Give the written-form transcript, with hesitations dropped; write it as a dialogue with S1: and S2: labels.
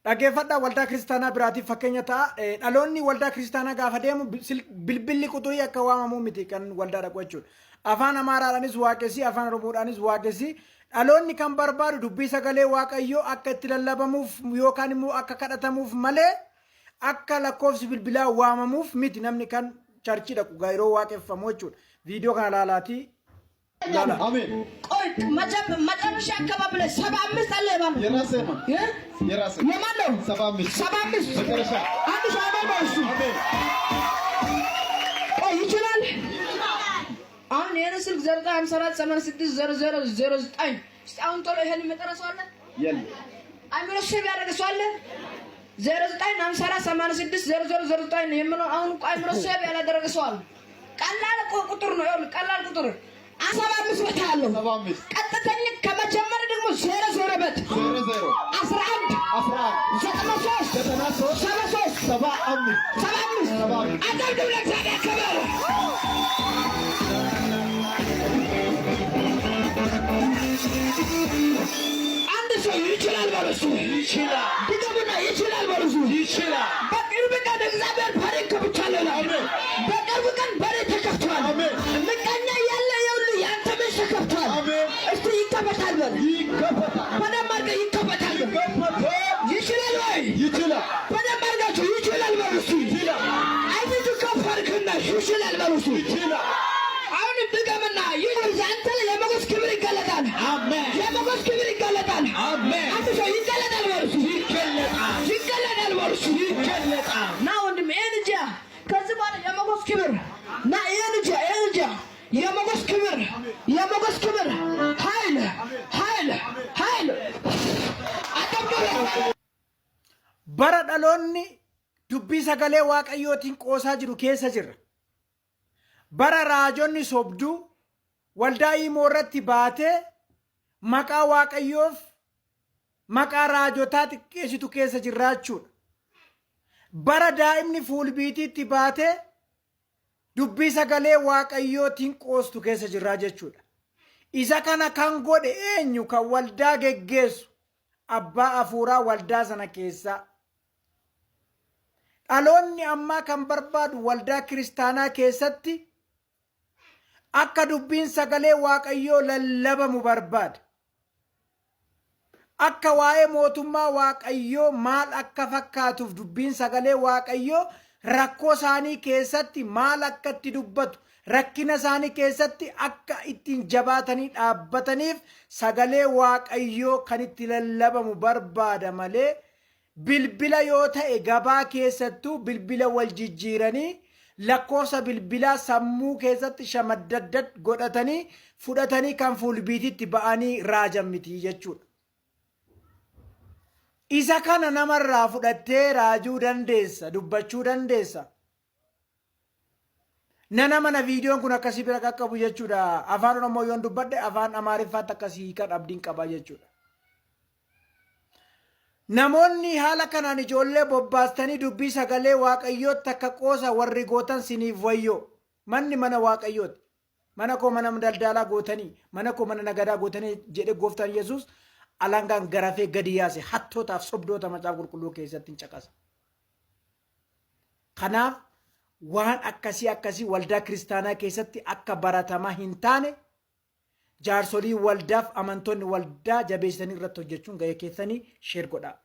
S1: Dhaggeeffadhaa waldaa kiristaanaa biraatiif fakkeenya ta'a. Dhaloonni waldaa kiristaanaa gaafa deemu bilbilli quxurii akka waamamuu miti kan waldaa dhaqu jechuudha. Afaan Amaaraadhaanis waaqessi, afaan Oromoodhaanis waaqessi. Dhaloonni kan barbaadu dubbii sagalee Waaqayyoo akka itti lallabamuuf yookaan immoo akka kadhatamuuf malee akka lakkoofsi bilbilaa waamamuuf miti namni kan charchii dhaqu yeroo waaqeffamu jechuudha. Viidiyoo kana ilaalaatii.
S2: Amen. ቆይ መጨረሻ አካባቢ ላይ 75 አለ ይባል የራሴ የማን ነው 75 መጨረሻ አንድ ሰው አሜን እሱ ቆይ ይችላል አሁን የኔ ስልክ 954860009 እስቲ አሁን ቶሎ ይሄን መጨረሻው አለ የለም አይምሮ ሼብ ያደረገ ሰው አለ 0954860009 የምለው አሁን አይምሮ ሼብ ያላደረገ ሰው አለ ቀላል ቁጥር ነው ይኸውልህ ቀላል ቁጥር 75 ቦታ አለው 75 ቀጥተኛ ከመጀመር ደግሞ 00 በት 00 11 93 73 75 አዳም ደብለ ታዲያ ከበረ አንድ ሰው ይችላል ባለሱ ይችላል ድገሙና ይችላል ባለሱ ይችላል በቅርብ ቀን እግዚአብሔር በሬ ከብቻለሁ አሜን በቅርብ ቀን በሬ ተከፍቷል አሜን ምቀኛ ያለ ይከፈታል አሜን እስቲ ይከፈታል በል ይከፈታል በደም አድርገህ ይከፈታል ይችላል ወይ ይችላል በደም አድርጋችሁ ይችላል በል እሱ ይችላል አይቱ ከፈርክና ይችላል በል እሱ ይችላል አሁን ድገምና ይችላል አንተ የሞገስ ክብር ይገለጣል አሜን የሞገስ ክብር ይገለጣል አሜን አንተ ሰው ይገለጣል በል እሱ ይገለጣል በል እሱ ይገለጣል ና ወንድም ኤንጃ ከዚህ በኋላ የሞገስ ክብር ና ኤንጃ የሞገስ ክብር ኃይል
S1: bara dhaloonni dubbii sagalee waaqayyootiin qoosaa jiru keessa jirra. Bara raajonni sobduu waldaa himoo irratti baatee maqaa waaqayyoof maqaa raajotaa xiqqeessitu keessa jirraachuudha. Bara daa'imni fuulbiitiitti baatee dubbii sagalee waaqayyootiin qoostu keessa jirraa jechuudha. Isa kana kan godhe eenyu kan waldaa geggeessu abbaa hafuuraa waldaa sana keessaa. Dhaloonni ammaa kan barbaadu waldaa kiristaanaa keessatti akka dubbiin sagalee waaqayyoo lallabamu barbaada. Akka waa'ee mootummaa waaqayyoo maal akka fakkaatuuf dubbiin sagalee waaqayyoo rakkoo isaanii keessatti maal akka itti dubbatu rakkina isaanii keessatti akka ittiin jabaatanii dhaabbataniif sagalee waaqayyoo kan itti lallabamu barbaada malee bilbila yoo ta'e gabaa keessattuu bilbila wal jijjiiranii lakkoofsa bilbilaa sammuu keessatti shamaddaddad godhatanii fudhatanii kan fuulbiititti ba'anii raajan miti jechuudha. Isa kana namarraa fudhattee raajuu dandeessa, dubbachuu dandeessa. Nana mana viidiyoon kun akkasii bira qaqqabu jechuudha. Afaan Oromoo yoon dubbadhe afaan Amaariffaatti akkasii kan abdiin qaba jechuudha. Namoonni haala kanaan ijoollee bobbaastanii dubbii sagalee waaqayyootti akka qoosa warri gootan siniif wayyoo. Manni mana waaqayyooti. Mana koo mana daldalaa gootanii, mana koo mana nagadaa gootanii jedhe gooftaan Yesuus alangaan garafee gadi yaase hattootaaf sobdoota macaa qulqulluu keessatti hin caqasa. Kanaaf waan akkasii waldaa kiristaanaa keessatti akka baratamaa hin taane jaarsolii waldaaf amantoonni waldaa jabeessanii irratti hojjechuun gahee keessanii sheer godhaa.